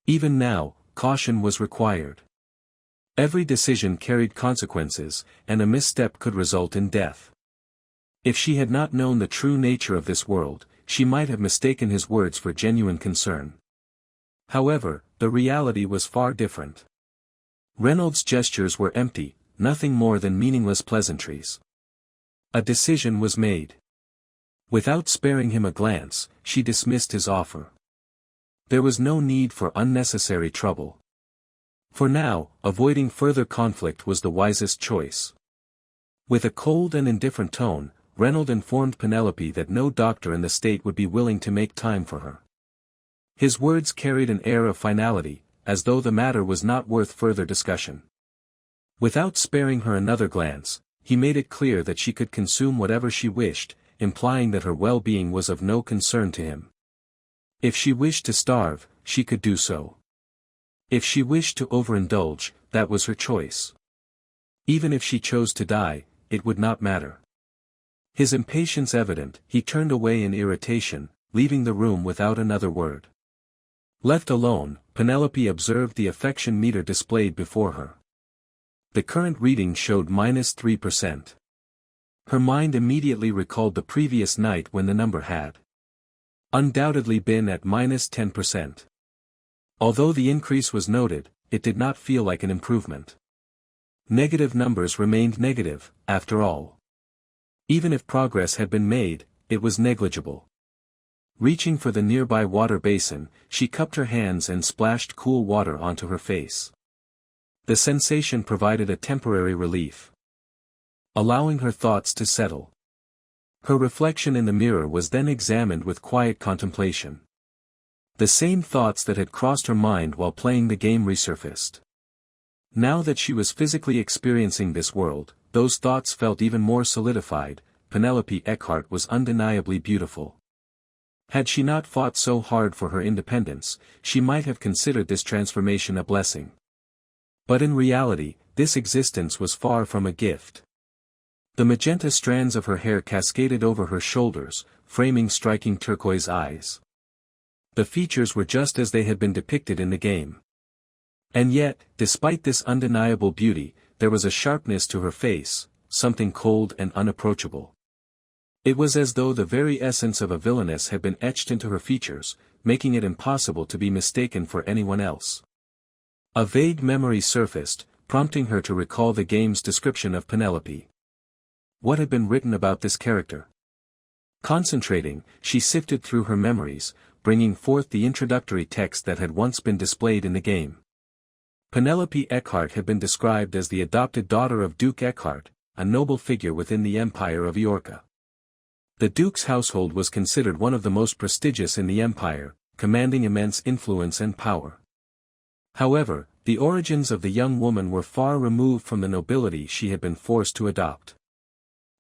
Even now, caution was required. Every decision carried consequences, and a misstep could result in death. If she had not known the true nature of this world, she might have mistaken his words for genuine concern. However, the reality was far different. Reynolds' gestures were empty, nothing more than meaningless pleasantries. A decision was made. Without sparing him a glance, she dismissed his offer. There was no need for unnecessary trouble. For now, avoiding further conflict was the wisest choice. With a cold and indifferent tone, Reynolds informed Penelope that no doctor in the state would be willing to make time for her. His words carried an air of finality, as though the matter was not worth further discussion. Without sparing her another glance, he made it clear that she could consume whatever she wished, implying that her well-being was of no concern to him. If she wished to starve, she could do so. If she wished to overindulge, that was her choice. Even if she chose to die, it would not matter. His impatience evident, he turned away in irritation, leaving the room without another word. Left alone, Penelope observed the affection meter displayed before her. The current reading showed -3%. Her mind immediately recalled the previous night when the number had undoubtedly been at -10%. Although the increase was noted, it did not feel like an improvement. Negative numbers remained negative, after all. Even if progress had been made, it was negligible. Reaching for the nearby water basin, she cupped her hands and splashed cool water onto her face. The sensation provided a temporary relief, allowing her thoughts to settle. Her reflection in the mirror was then examined with quiet contemplation. The same thoughts that had crossed her mind while playing the game resurfaced. Now that she was physically experiencing this world, those thoughts felt even more solidified. Penelope Eckhart was undeniably beautiful. Had she not fought so hard for her independence, she might have considered this transformation a blessing. But in reality, this existence was far from a gift. The magenta strands of her hair cascaded over her shoulders, framing striking turquoise eyes. The features were just as they had been depicted in the game. And yet, despite this undeniable beauty, there was a sharpness to her face, something cold and unapproachable. It was as though the very essence of a villainess had been etched into her features, making it impossible to be mistaken for anyone else. A vague memory surfaced, prompting her to recall the game's description of Penelope. What had been written about this character? Concentrating, she sifted through her memories, bringing forth the introductory text that had once been displayed in the game. Penelope Eckhart had been described as the adopted daughter of Duke Eckhart, a noble figure within the Empire of Iorka. The Duke's household was considered one of the most prestigious in the empire, commanding immense influence and power. However, the origins of the young woman were far removed from the nobility she had been forced to adopt.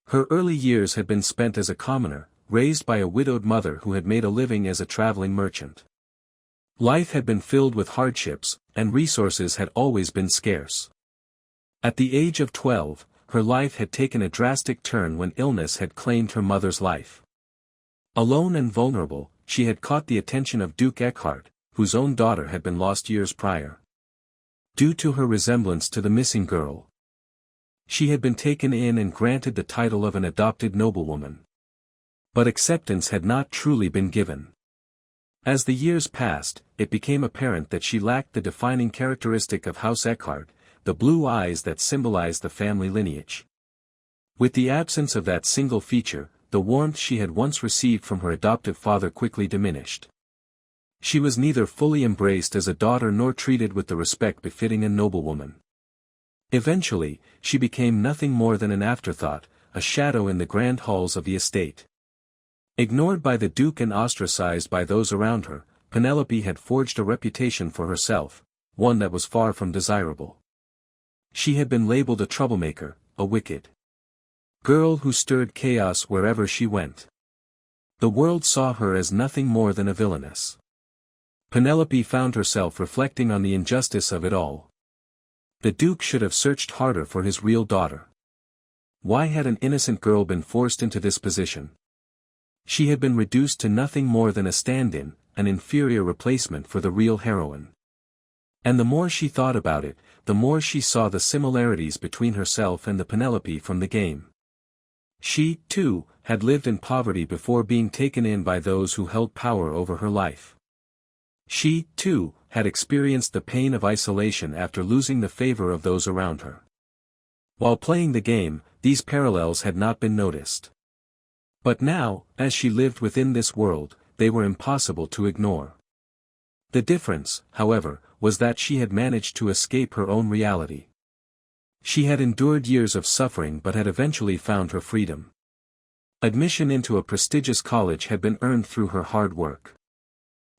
Her early years had been spent as a commoner, raised by a widowed mother who had made a living as a traveling merchant. Life had been filled with hardships, and resources had always been scarce. At the age of 12, her life had taken a drastic turn when illness had claimed her mother's life. Alone and vulnerable, she had caught the attention of Duke Eckhart, whose own daughter had been lost years prior. Due to her resemblance to the missing girl, she had been taken in and granted the title of an adopted noblewoman. But acceptance had not truly been given. As the years passed, it became apparent that she lacked the defining characteristic of House Eckhart, the blue eyes that symbolized the family lineage. With the absence of that single feature, the warmth she had once received from her adoptive father quickly diminished. She was neither fully embraced as a daughter nor treated with the respect befitting a noblewoman. Eventually, she became nothing more than an afterthought, a shadow in the grand halls of the estate. Ignored by the Duke and ostracized by those around her, Penelope had forged a reputation for herself, one that was far from desirable. She had been labeled a troublemaker, a wicked girl who stirred chaos wherever she went. The world saw her as nothing more than a villainess. Penelope found herself reflecting on the injustice of it all. The Duke should have searched harder for his real daughter. Why had an innocent girl been forced into this position? She had been reduced to nothing more than a stand-in, an inferior replacement for the real heroine. And the more she thought about it, the more she saw the similarities between herself and the Penelope from the game. She, too, had lived in poverty before being taken in by those who held power over her life. She, too, had experienced the pain of isolation after losing the favor of those around her. While playing the game, these parallels had not been noticed. But now, as she lived within this world, they were impossible to ignore. The difference, however, was that she had managed to escape her own reality. She had endured years of suffering but had eventually found her freedom. Admission into a prestigious college had been earned through her hard work.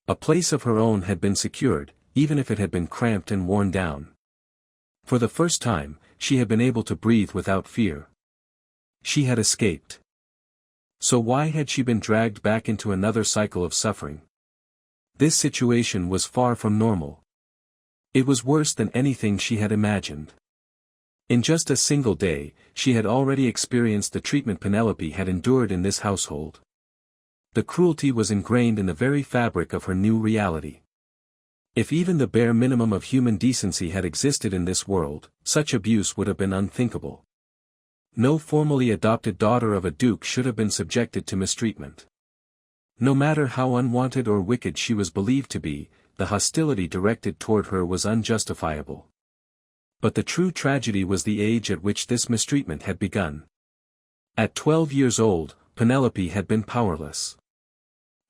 A place of her own had been secured, even if it had been cramped and worn down. For the first time, she had been able to breathe without fear. She had escaped. So why had she been dragged back into another cycle of suffering? This situation was far from normal. It was worse than anything she had imagined. In just a single day, she had already experienced the treatment Penelope had endured in this household. The cruelty was ingrained in the very fabric of her new reality. If even the bare minimum of human decency had existed in this world, such abuse would have been unthinkable. No formally adopted daughter of a duke should have been subjected to mistreatment. No matter how unwanted or wicked she was believed to be, the hostility directed toward her was unjustifiable. But the true tragedy was the age at which this mistreatment had begun. At 12 years old, Penelope had been powerless.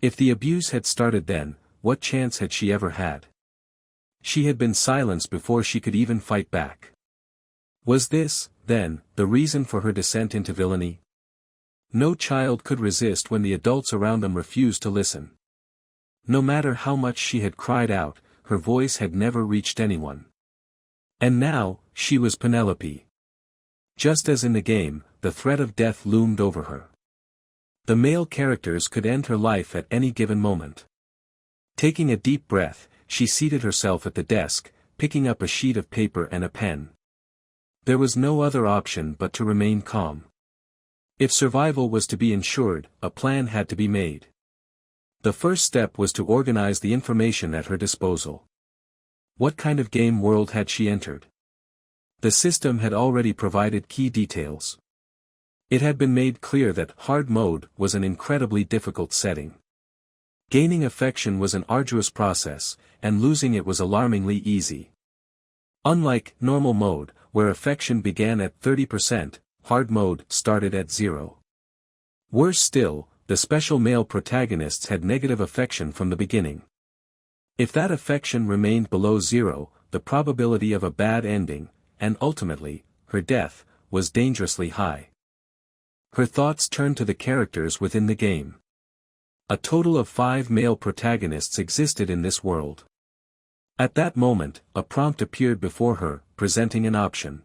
If the abuse had started then, what chance had she ever had? She had been silenced before she could even fight back. Was this, then, the reason for her descent into villainy? No child could resist when the adults around them refused to listen. No matter how much she had cried out, her voice had never reached anyone. And now, she was Penelope. Just as in the game, the threat of death loomed over her. The male characters could end her life at any given moment. Taking a deep breath, she seated herself at the desk, picking up a sheet of paper and a pen. There was no other option but to remain calm. If survival was to be ensured, a plan had to be made. The first step was to organize the information at her disposal. What kind of game world had she entered? The system had already provided key details. It had been made clear that hard mode was an incredibly difficult setting. Gaining affection was an arduous process, and losing it was alarmingly easy. Unlike normal mode, where affection began at 30%, hard mode started at 0. Worse still, the special male protagonists had negative affection from the beginning. If that affection remained below 0, the probability of a bad ending, and ultimately, her death, was dangerously high. Her thoughts turned to the characters within the game. A total of 5 male protagonists existed in this world. At that moment, a prompt appeared before her, presenting an option.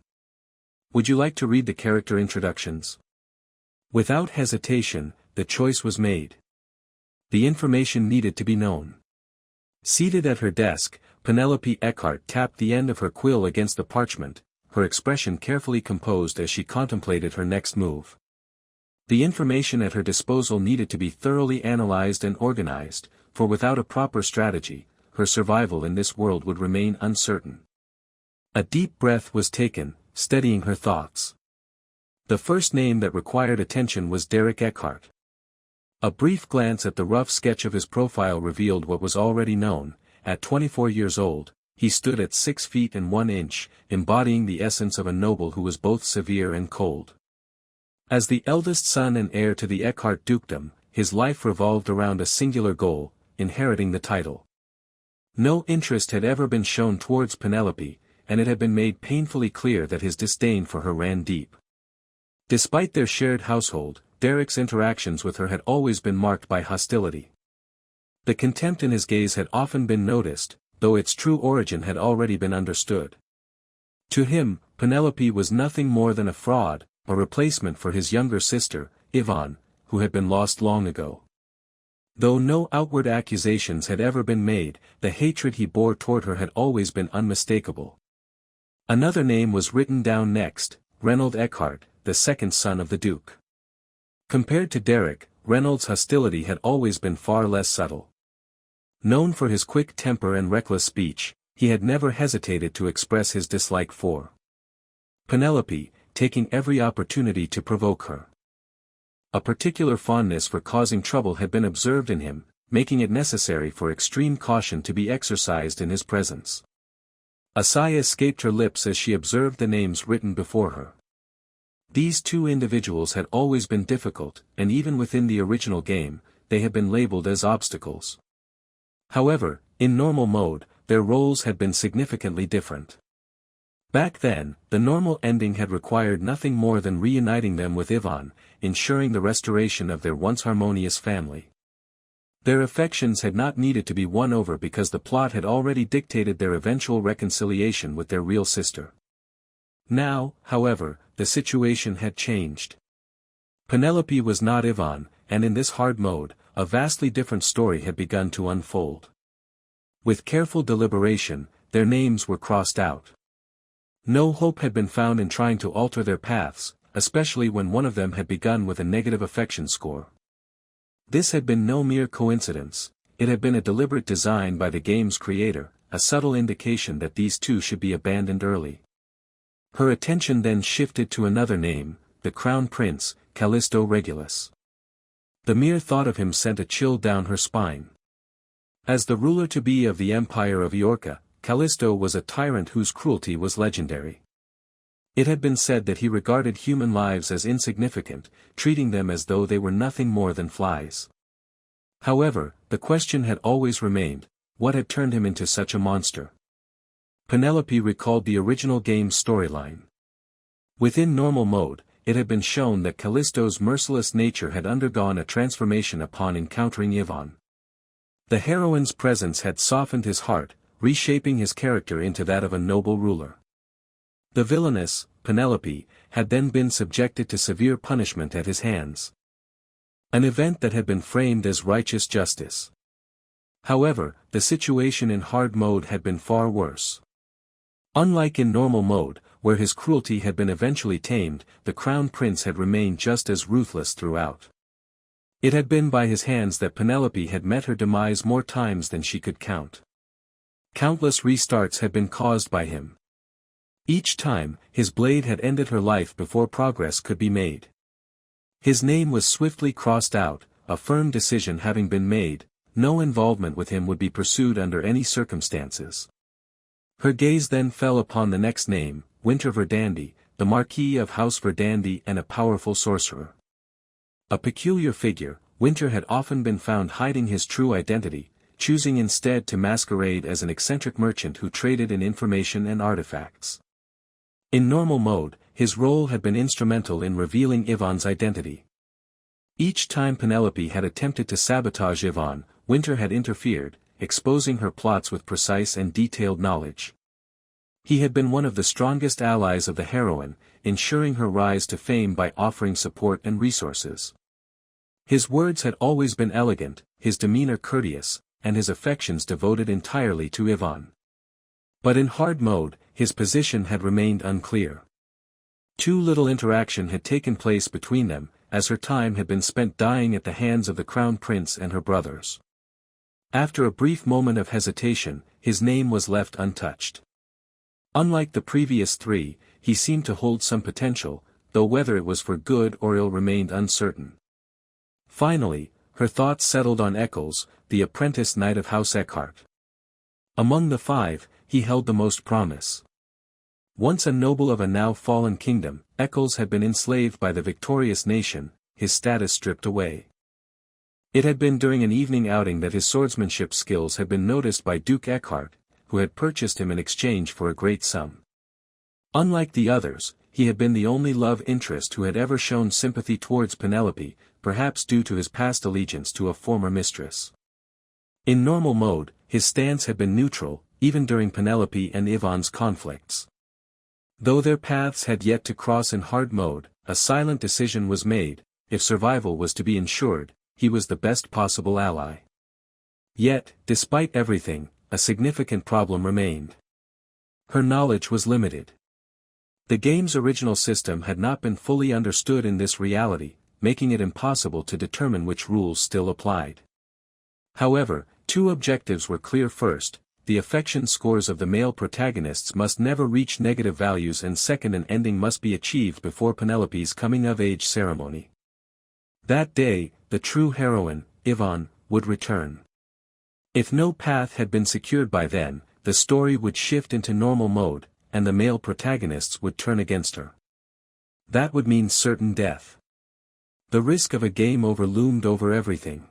Would you like to read the character introductions? Without hesitation, the choice was made. The information needed to be known. Seated at her desk, Penelope Eckhart tapped the end of her quill against the parchment, her expression carefully composed as she contemplated her next move. The information at her disposal needed to be thoroughly analyzed and organized, for without a proper strategy, her survival in this world would remain uncertain. A deep breath was taken, steadying her thoughts. The first name that required attention was Derek Eckhart. A brief glance at the rough sketch of his profile revealed what was already known. At 24 years old, he stood at 6 feet and 1 inch, embodying the essence of a noble who was both severe and cold. As the eldest son and heir to the Eckhart dukedom, his life revolved around a singular goal, inheriting the title. No interest had ever been shown towards Penelope, and it had been made painfully clear that his disdain for her ran deep. Despite their shared household, Derek's interactions with her had always been marked by hostility. The contempt in his gaze had often been noticed, though its true origin had already been understood. To him, Penelope was nothing more than a fraud, a replacement for his younger sister, Yvonne, who had been lost long ago. Though no outward accusations had ever been made, the hatred he bore toward her had always been unmistakable. Another name was written down next, Reynold Eckhart, the second son of the Duke. Compared to Derek, Reynolds' hostility had always been far less subtle. Known for his quick temper and reckless speech, he had never hesitated to express his dislike for Penelope, taking every opportunity to provoke her. A particular fondness for causing trouble had been observed in him, making it necessary for extreme caution to be exercised in his presence. A sigh escaped her lips as she observed the names written before her. These two individuals had always been difficult, and even within the original game, they had been labeled as obstacles. However, in normal mode, their roles had been significantly different. Back then, the normal ending had required nothing more than reuniting them with Ivan, ensuring the restoration of their once harmonious family. Their affections had not needed to be won over because the plot had already dictated their eventual reconciliation with their real sister. Now, however, the situation had changed. Penelope was not Ivan, and in this hard mode, a vastly different story had begun to unfold. With careful deliberation, their names were crossed out. No hope had been found in trying to alter their paths, especially when one of them had begun with a negative affection score. This had been no mere coincidence, it had been a deliberate design by the game's creator, a subtle indication that these two should be abandoned early. Her attention then shifted to another name, the Crown Prince, Callisto Regulus. The mere thought of him sent a chill down her spine. As the ruler-to-be of the Empire of Iorka, Callisto was a tyrant whose cruelty was legendary. It had been said that he regarded human lives as insignificant, treating them as though they were nothing more than flies. However, the question had always remained, what had turned him into such a monster? Penelope recalled the original game's storyline. Within normal mode, it had been shown that Callisto's merciless nature had undergone a transformation upon encountering Ivan. The heroine's presence had softened his heart, reshaping his character into that of a noble ruler. The villainess, Penelope, had then been subjected to severe punishment at his hands. An event that had been framed as righteous justice. However, the situation in hard mode had been far worse. Unlike in normal mode, where his cruelty had been eventually tamed, the Crown Prince had remained just as ruthless throughout. It had been by his hands that Penelope had met her demise more times than she could count. Countless restarts had been caused by him. Each time, his blade had ended her life before progress could be made. His name was swiftly crossed out, a firm decision having been made, no involvement with him would be pursued under any circumstances. Her gaze then fell upon the next name, Winter Verdandi, the Marquis of House Verdandi and a powerful sorcerer. A peculiar figure, Winter had often been found hiding his true identity, choosing instead to masquerade as an eccentric merchant who traded in information and artifacts. In normal mode, his role had been instrumental in revealing Ivan's identity. Each time Penelope had attempted to sabotage Ivan, Winter had interfered, exposing her plots with precise and detailed knowledge. He had been one of the strongest allies of the heroine, ensuring her rise to fame by offering support and resources. His words had always been elegant, his demeanor courteous, and his affections devoted entirely to Ivan. But in hard mode, his position had remained unclear. Too little interaction had taken place between them, as her time had been spent dying at the hands of the Crown Prince and her brothers. After a brief moment of hesitation, his name was left untouched. Unlike the previous three, he seemed to hold some potential, though whether it was for good or ill remained uncertain. Finally, her thoughts settled on Eccles, the apprentice knight of House Eckhart. Among the five, he held the most promise. Once a noble of a now fallen kingdom, Eccles had been enslaved by the victorious nation, his status stripped away. It had been during an evening outing that his swordsmanship skills had been noticed by Duke Eckhart, who had purchased him in exchange for a great sum. Unlike the others, he had been the only love interest who had ever shown sympathy towards Penelope, perhaps due to his past allegiance to a former mistress. In normal mode, his stance had been neutral, even during Penelope and Ivan's conflicts. Though their paths had yet to cross in hard mode, a silent decision was made, if survival was to be ensured, he was the best possible ally. Yet, despite everything, a significant problem remained. Her knowledge was limited. The game's original system had not been fully understood in this reality, making it impossible to determine which rules still applied. However, two objectives were clear. First, the affection scores of the male protagonists must never reach negative values, and second, an ending must be achieved before Penelope's coming-of-age ceremony. That day, the true heroine, Yvonne, would return. If no path had been secured by then, the story would shift into normal mode, and the male protagonists would turn against her. That would mean certain death. The risk of a game over loomed over everything.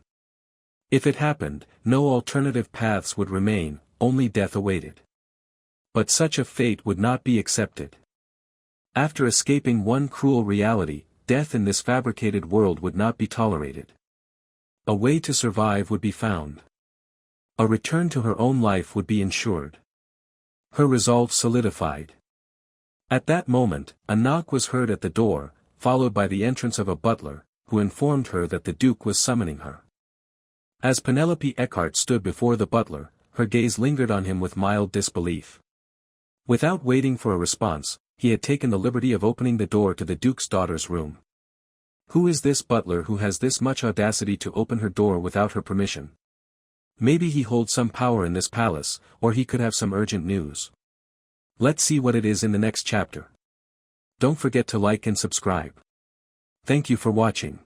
If it happened, no alternative paths would remain, only death awaited. But such a fate would not be accepted. After escaping one cruel reality, death in this fabricated world would not be tolerated. A way to survive would be found. A return to her own life would be ensured. Her resolve solidified. At that moment, a knock was heard at the door, followed by the entrance of a butler, who informed her that the Duke was summoning her. As Penelope Eckhart stood before the butler, her gaze lingered on him with mild disbelief. Without waiting for a response, he had taken the liberty of opening the door to the Duke's daughter's room. Who is this butler who has this much audacity to open her door without her permission? Maybe he holds some power in this palace, or he could have some urgent news. Let's see what it is in the next chapter. Don't forget to like and subscribe. Thank you for watching.